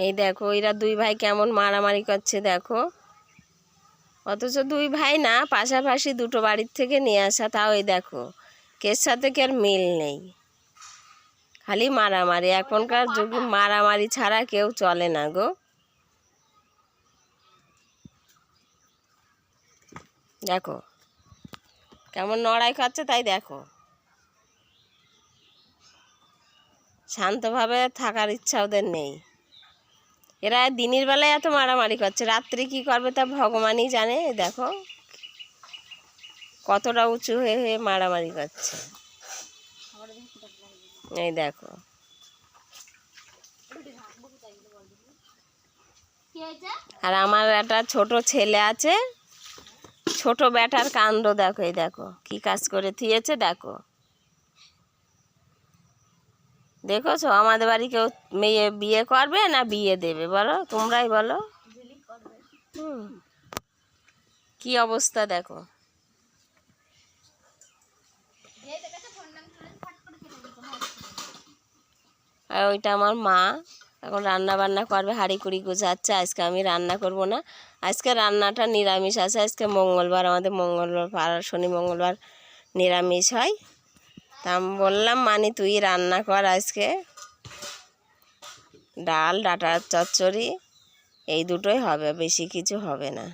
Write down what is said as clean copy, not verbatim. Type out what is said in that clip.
এই দেখো এরা দুই ভাই কেমন মারামারি করছে দেখো, অথচ দুই ভাই না, পাশাপাশি দুটো বাড়ির থেকে নিয়ে আসা, তাও এই দেখো কের সাথে কি আর মিল নেই, খালি মারামারি। এখনকার যুগে মারামারি ছাড়া কেউ চলে না গো। দেখো কেমন লড়াই করছে, তাই দেখো শান্তভাবে থাকার ইচ্ছা ওদের নেই। এরা দিনের বেলায় এত মারামারি করছে, রাত্রি কি করবে তা ভগবানই জানে। দেখো কতটা উঁচু হয়ে হয়ে মারামারি করছে, এই দেখো। আর আমার একটা ছোট ছেলে আছে, ছোট বেটার কাণ্ড দেখো, এই দেখো কি কাজ করে থিয়েছে দেখো। দেখেছো আমাদের বাড়ি কেউ মেয়ে বিয়ে করবে না বিয়ে দেবে বলো, তোমরাই বলো। কি অবস্থা দেখো। আর ওইটা আমার মা এখন রান্না বান্না করবে, হাঁড়ি কুড়ি গুছাচ্ছে। আজকে আমি রান্না করব না, আজকে রান্নাটা নিরামিষ আছে। আজকে মঙ্গলবার, আমাদের মঙ্গলবার পাড়ার শনি মঙ্গলবার নিরামিষ হয়। তা আমি বললাম মানে তুই রান্না কর, আজকে ডাল ডাঁটার চচ্চড়ি এই দুটোই হবে, বেশি কিছু হবে না।